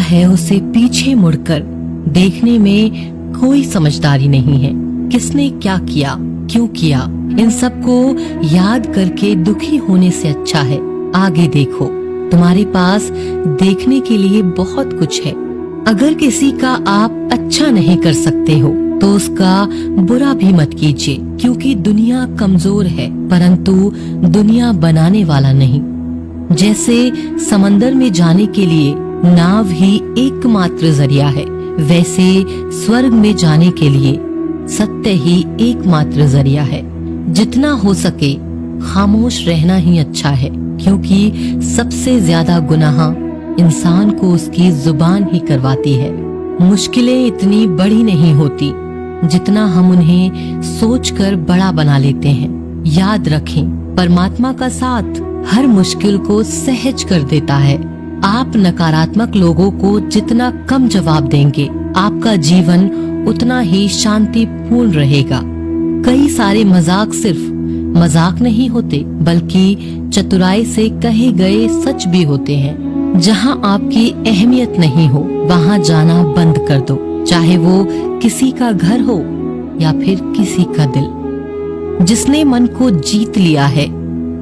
है उसे पीछे मुड़कर देखने में कोई समझदारी नहीं है। किसने क्या किया, क्यों किया, इन सब को याद करके दुखी होने से अच्छा है आगे देखो। तुम्हारे पास देखने के लिए बहुत कुछ है। अगर किसी का आप अच्छा नहीं कर सकते हो तो उसका बुरा भी मत कीजिए, क्योंकि दुनिया कमजोर है परंतु दुनिया बनाने वाला नहीं। जैसे समंदर में जाने के लिए नाव ही एकमात्र जरिया है, वैसे स्वर्ग में जाने के लिए सत्य ही एकमात्र जरिया है। जितना हो सके खामोश रहना ही अच्छा है, क्योंकि सबसे ज्यादा गुनाह इंसान को उसकी जुबान ही करवाती है। मुश्किलें इतनी बड़ी नहीं होती जितना हम उन्हें सोचकर बड़ा बना लेते हैं। याद रखें, परमात्मा का साथ हर मुश्किल को सहज कर देता है। आप नकारात्मक लोगों को जितना कम जवाब देंगे, आपका जीवन उतना ही शांतिपूर्ण रहेगा। कई सारे मजाक सिर्फ मजाक नहीं होते, बल्कि चतुराई से कहे गए सच भी होते हैं। जहाँ आपकी अहमियत नहीं हो वहाँ जाना बंद कर दो, चाहे वो किसी का घर हो या फिर किसी का दिल। जिसने मन को जीत लिया है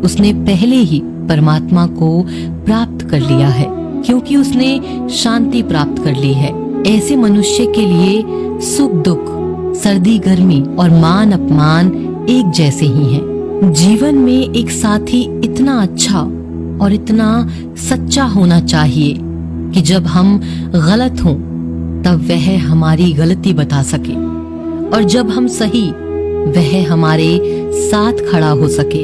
उसने पहले ही परमात्मा को प्राप्त कर लिया है, क्योंकि उसने शांति प्राप्त कर ली है। ऐसे मनुष्य के लिए सुख दुख, सर्दी गर्मी और मान अपमान एक जैसे ही हैं। जीवन में एक साथी इतना अच्छा और इतना सच्चा होना चाहिए कि जब हम गलत हों तब वह हमारी गलती बता सके, और जब हम सही वह हमारे साथ खड़ा हो सके।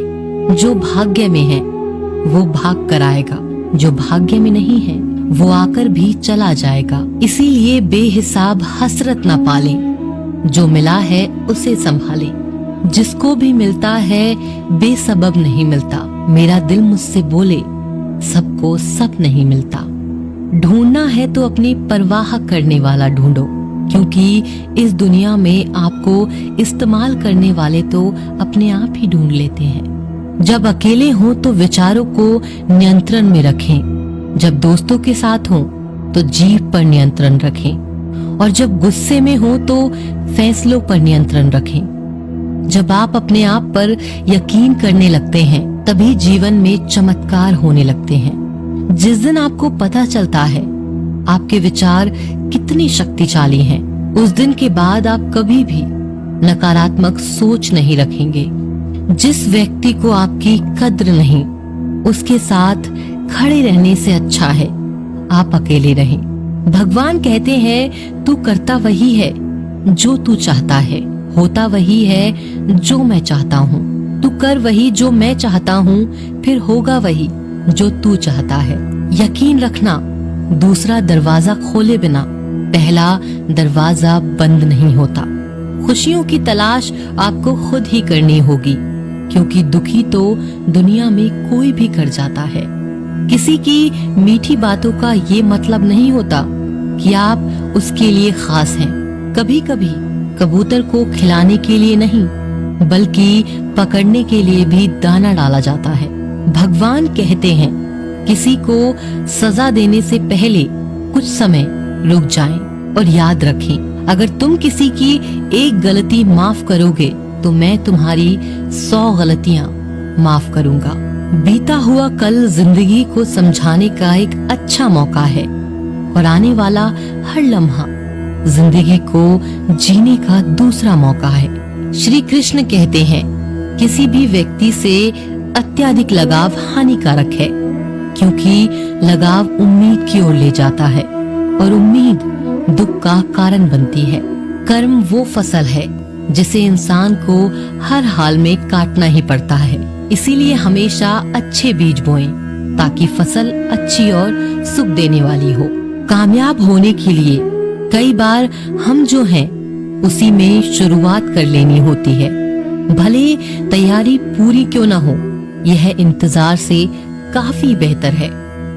जो भाग्य में है वो भाग कर आएगा, जो भाग्य में नहीं है वो आकर भी चला जाएगा। इसीलिए बेहिसाब हसरत न पालें, जो मिला है उसे संभालें। जिसको भी मिलता है बेसबब नहीं मिलता। मेरा दिल मुझसे बोले सबको सब नहीं मिलता। ढूंढना है तो अपनी परवाह करने वाला ढूंढो, क्योंकि इस दुनिया में आपको इस्तेमाल करने वाले तो अपने आप ही ढूंढ लेते हैं। जब अकेले हों तो विचारों को नियंत्रण में रखें, जब दोस्तों के साथ हों तो जीभ पर नियंत्रण रखें, और जब गुस्से में हो तो फैसलों पर नियंत्रण रखें। जब आप अपने आप पर यकीन करने लगते हैं तभी जीवन में चमत्कार होने लगते हैं। जिस दिन आपको पता चलता है आपके विचार कितने शक्तिशाली हैं, उस दिन के बाद आप कभी भी नकारात्मक सोच नहीं रखेंगे। जिस व्यक्ति को आपकी कद्र नहीं, उसके साथ खड़े रहने से अच्छा है आप अकेले रहें। भगवान कहते हैं तू करता वही है जो तू चाहता है, होता वही है जो मैं चाहता हूँ। तू कर वही जो मैं चाहता हूँ, फिर होगा वही जो तू चाहता है। यकीन रखना, दूसरा दरवाजा खोले बिना पहला दरवाजा बंद नहीं होता। खुशियों की तलाश आपको खुद ही करनी होगी, क्योंकि दुखी तो दुनिया में कोई भी कर जाता है। किसी की मीठी बातों का ये मतलब नहीं होता कि आप उसके लिए खास हैं। कभी कभी कबूतर को खिलाने के लिए नहीं, बल्कि पकड़ने के लिए भी दाना डाला जाता है। भगवान कहते हैं किसी को सजा देने से पहले कुछ समय रुक जाएं और याद रखें, अगर तुम किसी की एक गलती माफ करोगे तो मैं तुम्हारी 100 गलतियां माफ करूंगा। बीता हुआ कल जिंदगी को समझाने का एक अच्छा मौका है, और आने वाला हर लम्हा जिंदगी को जीने का दूसरा मौका है। श्री कृष्ण कहते हैं किसी भी व्यक्ति से अत्यधिक लगाव हानिकारक है, क्योंकि लगाव उम्मीद की ओर ले जाता है और उम्मीद दुख का कारण बनती है। कर्म वो फसल है जिसे इंसान को हर हाल में काटना ही पड़ता है। इसीलिए हमेशा अच्छे बीज बोएं ताकि फसल अच्छी और सुख देने वाली हो। कामयाब होने के लिए कई बार हम जो हैं उसी में शुरुआत कर लेनी होती है। भले तैयारी पूरी क्यों न हो, यह इंतजार से काफी बेहतर है।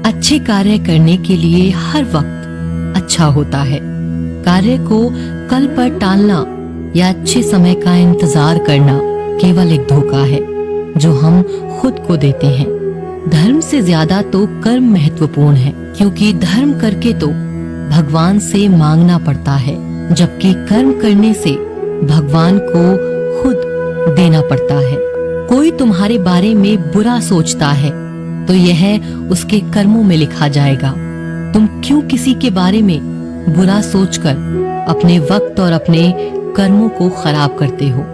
अच्छे कार्य करने के लिए हर वक्त अच्छा होता है। कार्य को कल पर टालना या अच्छे समय का इंतजार करना केवल एक धोखा है जो हम खुद को देते हैं। धर्म से ज्यादा तो कर्म महत्वपूर्ण है, क्योंकि धर्म करके तो भगवान से मांगना पड़ता है, जबकि कर्म करने से भगवान को खुद देना पड़ता है। कोई तुम्हारे बारे में बुरा सोचता है तो यह उसके कर्मों में लिखा जाएगा। तुम क्यों किसी के बारे में बुरा सोचकर अपने वक्त और अपने कर्मों को खराब करते हो?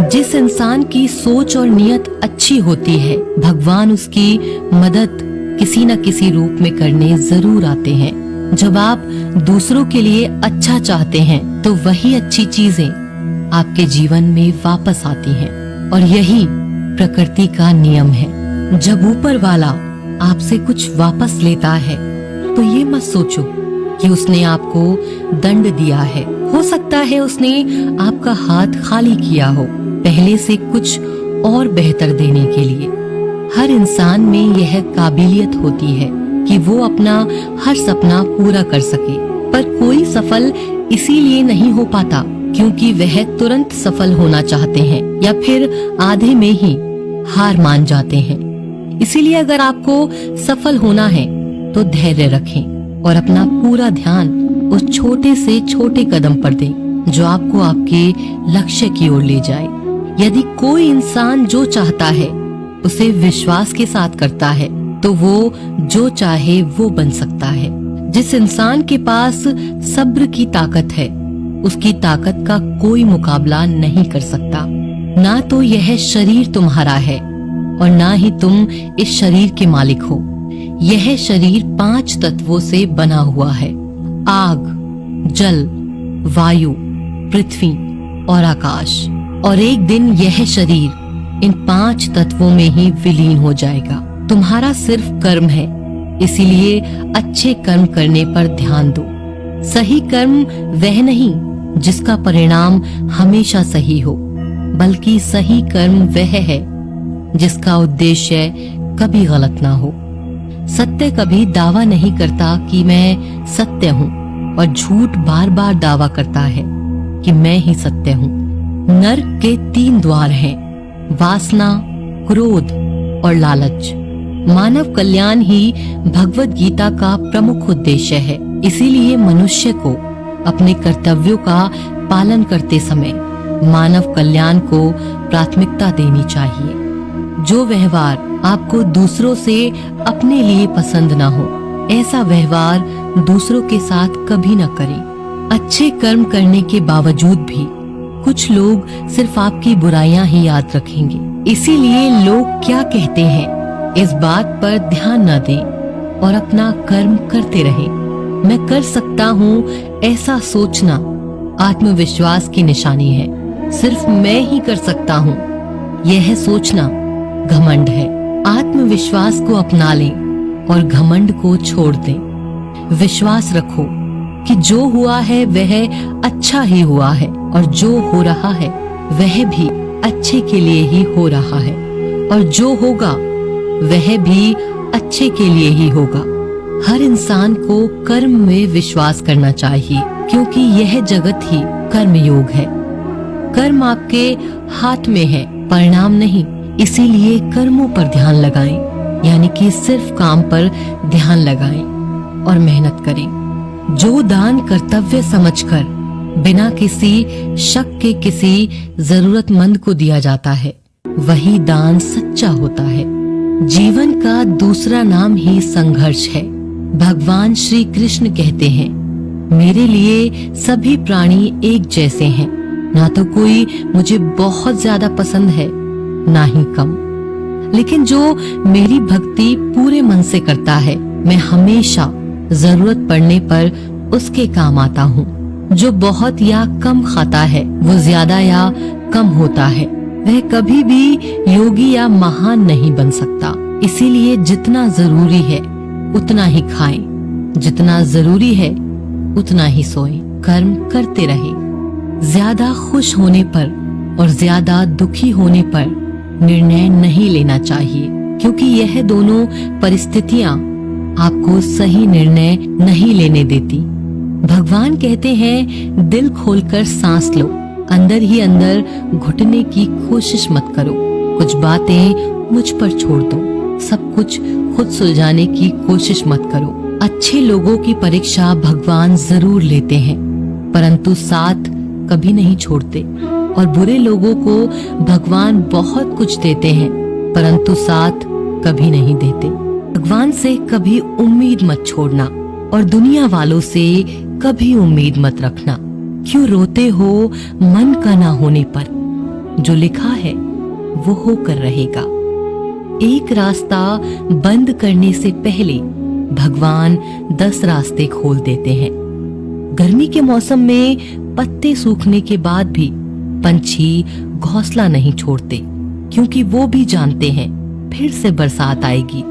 जिस इंसान की सोच और नियत अच्छी होती है, भगवान उसकी मदद किसी न किसी रूप में करने जरूर आते हैं। जब आप दूसरों के लिए अच्छा चाहते हैं तो वही अच्छी चीजें आपके जीवन में वापस आती हैं, और यही प्रकृति का नियम है। जब ऊपर वाला आपसे कुछ वापस लेता है तो ये मत सोचो कि उसने आपको दंड दिया है। हो सकता है उसने आपका हाथ खाली किया हो, पहले से कुछ और बेहतर देने के लिए। हर इंसान में यह काबिलियत होती है कि वो अपना हर सपना पूरा कर सके, पर कोई सफल इसीलिए नहीं हो पाता क्योंकि वह तुरंत सफल होना चाहते हैं या फिर आधे में ही हार मान जाते हैं। इसीलिए अगर आपको सफल होना है तो धैर्य रखें और अपना पूरा ध्यान उस छोटे से छोटे कदम पर दें जो आपको आपके लक्ष्य की ओर ले जाए। यदि कोई इंसान जो चाहता है उसे विश्वास के साथ करता है तो वो जो चाहे वो बन सकता है। जिस इंसान के पास सब्र की ताकत है उसकी ताकत का कोई मुकाबला नहीं कर सकता। ना तो यह शरीर तुम्हारा है और ना ही तुम इस शरीर के मालिक हो। यह शरीर 5 तत्वों से बना हुआ है: आग, जल, वायु, पृथ्वी और आकाश। और एक दिन यह शरीर इन 5 तत्वों में ही विलीन हो जाएगा। तुम्हारा सिर्फ कर्म है, इसीलिए अच्छे कर्म करने पर ध्यान दो। सही कर्म वह नहीं जिसका परिणाम हमेशा सही हो, बल्कि सही कर्म वह है जिसका उद्देश्य कभी गलत ना हो। सत्य कभी दावा नहीं करता कि मैं सत्य हूँ, और झूठ बार बार दावा करता है कि मैं ही सत्य हूँ। नर्क के 3 द्वार हैं: वासना, क्रोध और लालच। मानव कल्याण ही भगवत गीता का प्रमुख उद्देश्य है। इसीलिए मनुष्य को अपने कर्तव्यों का पालन करते समय मानव कल्याण को प्राथमिकता देनी चाहिए। जो व्यवहार आपको दूसरों से अपने लिए पसंद ना हो, ऐसा व्यवहार दूसरों के साथ कभी न करें। अच्छे कर्म करने के बावजूद भी कुछ लोग सिर्फ आपकी बुराइयां ही याद रखेंगे। इसीलिए लोग क्या कहते हैं इस बात पर ध्यान न दें और अपना कर्म करते रहें। मैं कर सकता हूँ ऐसा सोचना आत्मविश्वास की निशानी है। सिर्फ मैं ही कर सकता हूँ यह सोचना घमंड है। आत्मविश्वास को अपना लें और घमंड को छोड़ दें। विश्वास रखो कि जो हुआ है वह अच्छा ही हुआ है, और जो हो रहा है वह भी अच्छे के लिए ही हो रहा है, और जो होगा वह भी अच्छे के लिए ही होगा। हर इंसान को कर्म में विश्वास करना चाहिए, क्योंकि यह जगत ही कर्म योग है। कर्म आपके हाथ में है, परिणाम नहीं। इसीलिए कर्मों पर ध्यान लगाएं, यानी कि सिर्फ काम पर ध्यान लगाएं और मेहनत करें। जो दान कर्तव्य समझकर बिना किसी शक के किसी जरूरतमंद को दिया जाता है, वही दान सच्चा होता है। जीवन का दूसरा नाम ही संघर्ष है। भगवान श्री कृष्ण कहते हैं, मेरे लिए सभी प्राणी एक जैसे हैं। ना तो कोई मुझे बहुत ज्यादा पसंद है, ना ही कम। लेकिन जो मेरी भक्ति पूरे मन से करता है, मैं हमेशा जरूरत पड़ने पर उसके काम आता हूँ। जो बहुत या कम खाता है वो ज्यादा या कम होता है, वह कभी भी योगी या महान नहीं बन सकता। इसीलिए जितना जरूरी है उतना ही खाएं, जितना जरूरी है उतना ही सोएं। कर्म करते रहें। ज्यादा खुश होने पर और ज्यादा दुखी होने पर निर्णय नहीं लेना चाहिए, क्योंकि यह दोनों परिस्थितियां आपको सही निर्णय नहीं लेने देती। भगवान कहते हैं, दिल खोलकर सांस लो, अंदर ही अंदर घुटने की कोशिश मत करो। कुछ बातें मुझ पर छोड़ दो, सब कुछ खुद सुलझाने की कोशिश मत करो। अच्छे लोगों की परीक्षा भगवान जरूर लेते हैं, परंतु साथ कभी नहीं छोड़ते। और बुरे लोगों को भगवान बहुत कुछ देते हैं, परंतु साथ कभी नहीं देते। भगवान से कभी उम्मीद मत छोड़ना और दुनिया वालों से कभी उम्मीद मत रखना। क्यों रोते हो मन का ना होने पर? जो लिखा है वो होकर रहेगा। एक रास्ता बंद करने से पहले भगवान 10 रास्ते खोल देते हैं। गर्मी के मौसम में पत्ते सूखने के बाद भी पंछी घोंसला नहीं छोड़ते, क्योंकि वो भी जानते हैं फिर से बरसात आएगी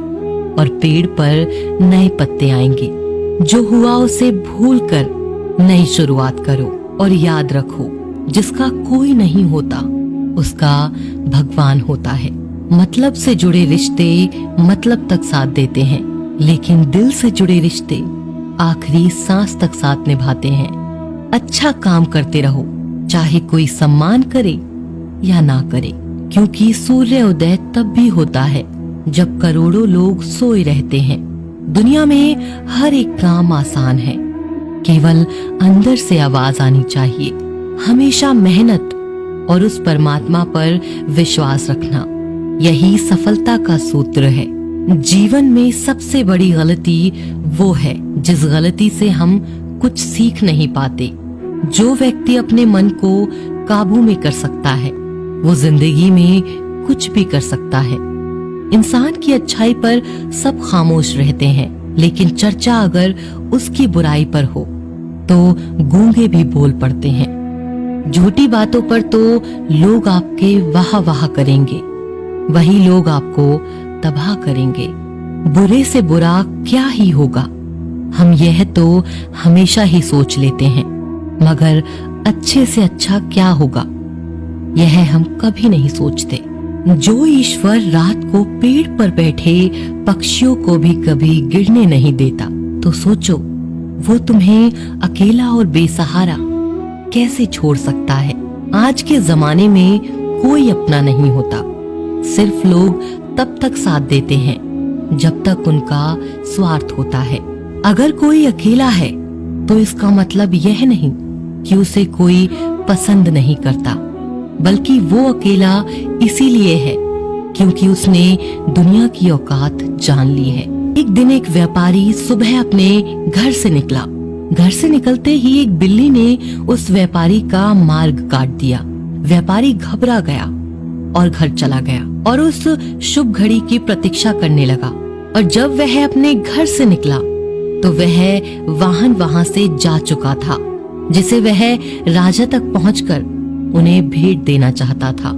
और पेड़ पर नए पत्ते आएंगे। जो हुआ उसे भूलकर नई शुरुआत करो और याद रखो, जिसका कोई नहीं होता उसका भगवान होता है। मतलब से जुड़े रिश्ते मतलब तक साथ देते हैं, लेकिन दिल से जुड़े रिश्ते आखिरी सांस तक साथ निभाते हैं। अच्छा काम करते रहो, चाहे कोई सम्मान करे या ना करे, क्योंकि सूर्योदय तब भी होता है जब करोड़ों लोग सोए रहते हैं। दुनिया में हर एक काम आसान है, केवल अंदर से आवाज आनी चाहिए। हमेशा मेहनत और उस परमात्मा पर विश्वास रखना, यही सफलता का सूत्र है। जीवन में सबसे बड़ी गलती वो है जिस गलती से हम कुछ सीख नहीं पाते। जो व्यक्ति अपने मन को काबू में कर सकता है वो जिंदगी में कुछ भी कर सकता है। इंसान की अच्छाई पर सब खामोश रहते हैं, लेकिन चर्चा अगर उसकी बुराई पर हो तो गूंगे भी बोल पड़ते हैं। झूठी बातों पर तो लोग आपके वाह वाह करेंगे, वही लोग आपको तबाह करेंगे। बुरे से बुरा क्या ही होगा, हम यह तो हमेशा ही सोच लेते हैं, मगर अच्छे से अच्छा क्या होगा यह हम कभी नहीं सोचते। जो ईश्वर रात को पेड़ पर बैठे पक्षियों को भी कभी गिरने नहीं देता, तो सोचो वो तुम्हें अकेला और बेसहारा कैसे छोड़ सकता है। आज के जमाने में कोई अपना नहीं होता, सिर्फ लोग तब तक साथ देते हैं जब तक उनका स्वार्थ होता है। अगर कोई अकेला है तो इसका मतलब यह नहीं कि उसे कोई पसंद नहीं करता, बल्कि वो अकेला इसीलिए है क्योंकि उसने दुनिया की औकात जान ली है। एक दिन एक व्यापारी सुबह अपने घर से निकला। घर से निकलते ही एक बिल्ली ने उस व्यापारी का मार्ग काट दिया। व्यापारी घबरा गया और घर चला गया और उस शुभ घड़ी की प्रतीक्षा करने लगा। और जब वह अपने घर से निकला तो वह वाहन वहां से जा चुका था, जिसे वह राजा तक पहुंचकर उन्हें भेंट देना चाहता था।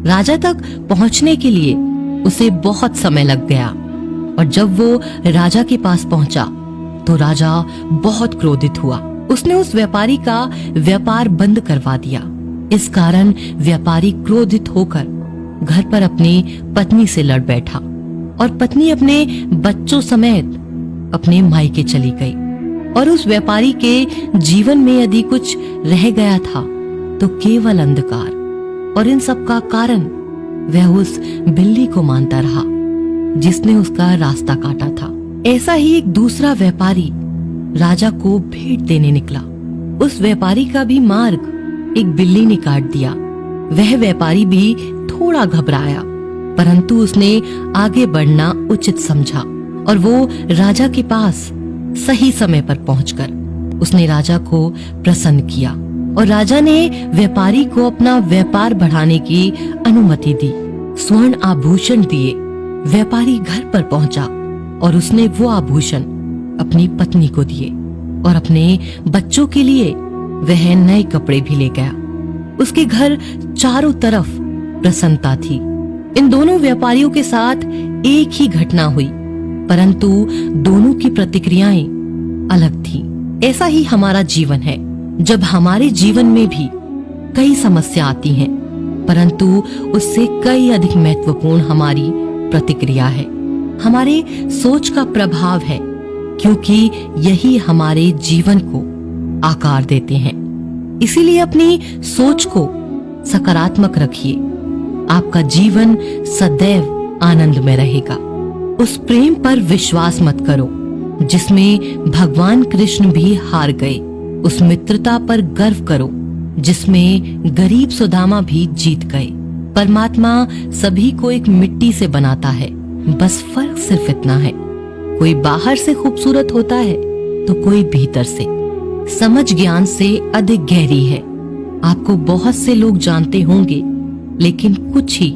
राजा तक पहुंचने के लिए उसे बहुत समय लग गया और जब वो राजा के पास पहुंचा तो राजा बहुत क्रोधित हुआ। उसने उस व्यापारी का व्यापार बंद करवा दिया। इस कारण व्यापारी क्रोधित होकर घर पर अपनी पत्नी से लड़ बैठा और पत्नी अपने बच्चों समेत अपने मायके चली गई। और उस व्यापारी के जीवन में यदि कुछ रह गया था तो केवल अंधकार, और इन सब का कारण वह उस बिल्ली को मानता रहा जिसने उसका रास्ता काटा था। ऐसा ही एक दूसरा व्यापारी राजा को भेंट देने निकला। उस व्यापारी का भी मार्ग एक बिल्ली ने काट दिया। वह व्यापारी भी थोड़ा घबराया, परंतु उसने आगे बढ़ना उचित समझा और वो राजा के पास सही समय पर पहुंचकर उसने राजा को प्रसन्न किया और राजा ने व्यापारी को अपना व्यापार बढ़ाने की अनुमति दी। स्वर्ण आभूषण दिए। व्यापारी घर पर पहुंचा और उसने वो आभूषण अपनी पत्नी को दिए और अपने बच्चों के लिए वह नए कपड़े भी ले गया। उसके घर चारों तरफ प्रसन्नता थी। इन दोनों व्यापारियों के साथ एक ही घटना हुई, परंतु दोनों की प्रतिक्रियाएं अलग थीं। ऐसा ही हमारा जीवन है। जब हमारे जीवन में भी कई समस्या आती हैं, परंतु उससे कई अधिक महत्वपूर्ण हमारी प्रतिक्रिया है, हमारे सोच का प्रभाव है, क्योंकि यही हमारे जीवन को आकार देते हैं। इसीलिए अपनी सोच को सकारात्मक रखिए। आपका जीवन सदैव आनंद में रहेगा। उस प्रेम पर विश्वास मत करो जिसमें भगवान कृष्ण भी हार गए। उस मित्रता पर गर्व करो जिसमें गरीब सुदामा भी जीत गए। परमात्मा सभी को एक मिट्टी से बनाता है, बस फर्क सिर्फ इतना है, कोई बाहर से खूबसूरत होता है तो कोई भीतर से। समझ ज्ञान से अधिक गहरी है। आपको बहुत से लोग जानते होंगे, लेकिन कुछ ही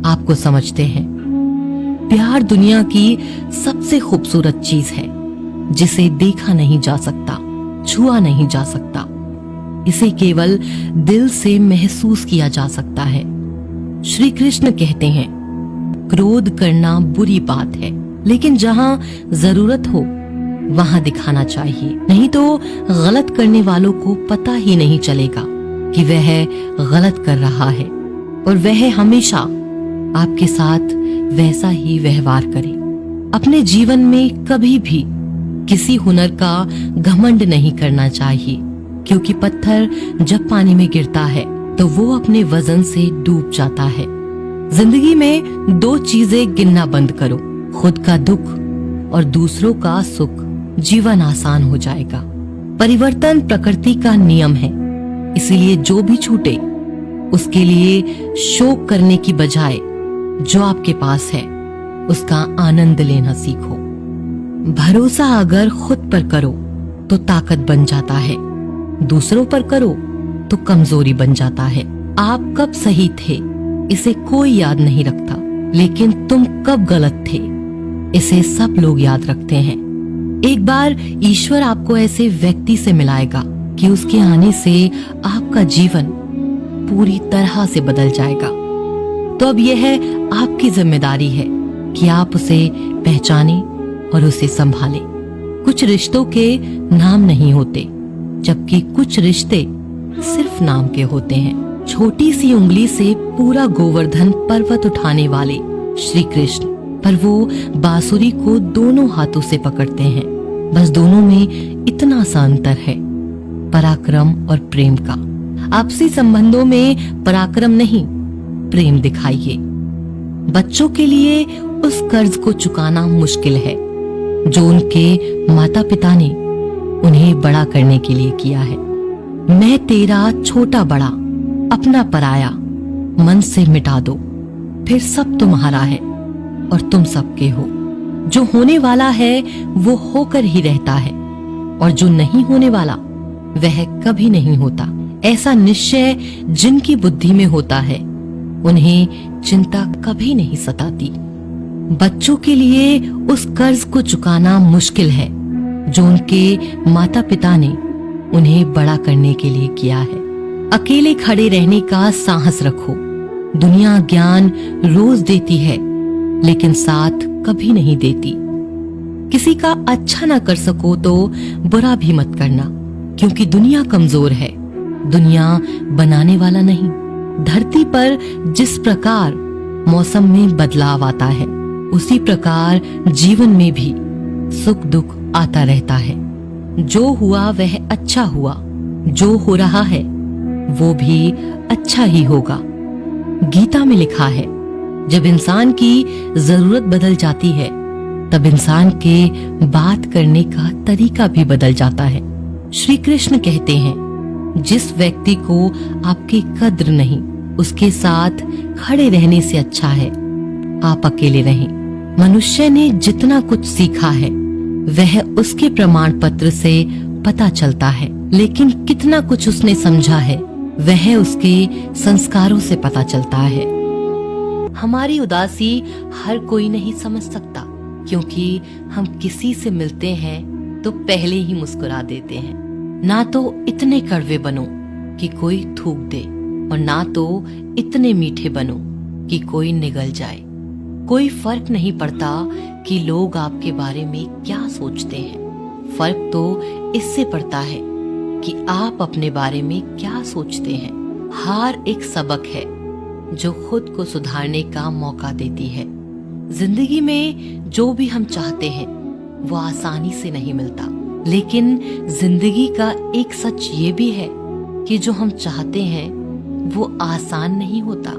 आपको समझते हैं। प्यार दुनिया की सबसे खूबसूरत चीज है, जिसे देखा नहीं जा सकता, छुआ नहीं जा सकता। इसे केवल दिल से महसूस किया जा सकता है। श्री कृष्ण कहते हैं, क्रोध करना बुरी बात है, लेकिन जहां जरूरत हो वहां दिखाना चाहिए, नहीं तो गलत करने वालों को पता ही नहीं चलेगा कि वह गलत कर रहा है, और वह हमेशा आपके साथ वैसा ही व्यवहार करे। अपने जीवन में कभी भी किसी हुनर का घमंड नहीं करना चाहिए, क्योंकि पत्थर जब पानी में गिरता है तो वो अपने वजन से डूब जाता है। जिंदगी में दो चीजें गिनना बंद करो, खुद का दुख और दूसरों का सुख। जीवन आसान हो जाएगा। परिवर्तन प्रकृति का नियम है, इसीलिए जो भी छूटे उसके लिए शोक करने की बजाय जो आपके पास है उसका आनंद लेना सीखो। भरोसा अगर खुद पर करो तो ताकत बन जाता है, दूसरों पर करो तो कमजोरी बन जाता है। आप कब सही थे इसे कोई याद नहीं रखता, लेकिन तुम कब गलत थे इसे सब लोग याद रखते हैं। एक बार ईश्वर आपको ऐसे व्यक्ति से मिलाएगा कि उसके आने से आपका जीवन पूरी तरह से बदल जाएगा। तो अब यह आपकी जिम्मेदारी है कि आप उसे पहचाने और उसे संभालें। कुछ रिश्तों के नाम नहीं होते, जबकि कुछ रिश्ते सिर्फ नाम के होते हैं। छोटी सी उंगली से पूरा गोवर्धन पर्वत उठाने वाले श्री कृष्ण, पर वो बांसुरी को दोनों हाथों से पकड़ते हैं। बस दोनों में इतना सा अंतर है, पराक्रम और प्रेम का। आपसी संबंधों में पराक्रम नहीं, प्रेम दिखाइए। बच्चों के लिए उस कर्ज को चुकाना मुश्किल है जो उनके माता पिता ने उन्हें बड़ा करने के लिए किया है। मैं तेरा छोटा बड़ा अपना पराया मन से मिटा दो, फिर सब तुम्हारा है और तुम सबके हो। जो होने वाला है वो होकर ही रहता है, और जो नहीं होने वाला वह कभी नहीं होता। ऐसा निश्चय जिनकी बुद्धि में होता है उन्हें चिंता कभी नहीं सताती। बच्चों के लिए उस कर्ज को चुकाना मुश्किल है जो उनके माता पिता ने उन्हें बड़ा करने के लिए किया है। अकेले खड़े रहने का साहस रखो। दुनिया ज्ञान रोज देती है, लेकिन साथ कभी नहीं देती। किसी का अच्छा ना कर सको तो बुरा भी मत करना, क्योंकि दुनिया कमजोर है, दुनिया बनाने वाला नहीं। धरती पर जिस प्रकार मौसम में बदलाव आता है, उसी प्रकार जीवन में भी सुख दुख आता रहता है। जो हुआ वह अच्छा हुआ, जो हो रहा है वो भी अच्छा ही होगा। गीता में लिखा है, जब इंसान की जरूरत बदल जाती है तब इंसान के बात करने का तरीका भी बदल जाता है। श्री कृष्ण कहते हैं, जिस व्यक्ति को आपकी कद्र नहीं, उसके साथ खड़े रहने से अच्छा है आप अकेले रहें। मनुष्य ने जितना कुछ सीखा है वह उसके प्रमाण पत्र से पता चलता है, लेकिन कितना कुछ उसने समझा है वह उसके संस्कारों से पता चलता है। हमारी उदासी हर कोई नहीं समझ सकता, क्योंकि हम किसी से मिलते हैं तो पहले ही मुस्कुरा देते हैं। ना तो इतने कड़वे बनो कि कोई थूक दे, और ना तो इतने मीठे बनो कि कोई निगल जाए। कोई फर्क नहीं पड़ता कि लोग आपके बारे में क्या सोचते हैं, फर्क तो इससे पड़ता है कि आप अपने बारे में क्या सोचते हैं। हार एक सबक है जो खुद को सुधारने का मौका देती है। जिंदगी में जो भी हम चाहते हैं वो आसानी से नहीं मिलता, लेकिन जिंदगी का एक सच ये भी है कि जो हम चाहते हैं वो आसान नहीं होता।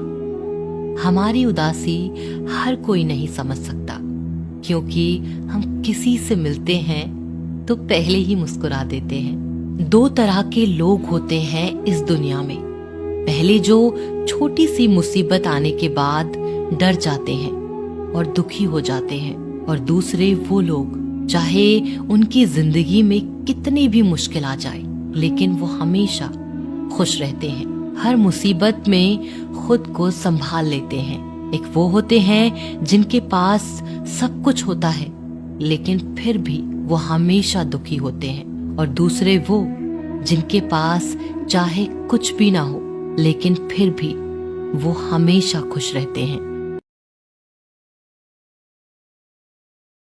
हमारी उदासी हर कोई नहीं समझ सकता, क्योंकि हम किसी से मिलते हैं तो पहले ही मुस्कुरा देते हैं। दो तरह के लोग होते हैं इस दुनिया में। पहले जो छोटी सी मुसीबत आने के बाद डर जाते हैं और दुखी हो जाते हैं, और दूसरे वो लोग चाहे उनकी जिंदगी में कितनी भी मुश्किल आ जाए लेकिन वो हमेशा खुश रहते हैं, हर मुसीबत में खुद को संभाल लेते हैं। एक वो होते हैं जिनके पास सब कुछ होता है लेकिन फिर भी वो हमेशा दुखी होते हैं, और दूसरे वो जिनके पास चाहे कुछ भी ना हो लेकिन फिर भी वो हमेशा खुश रहते हैं।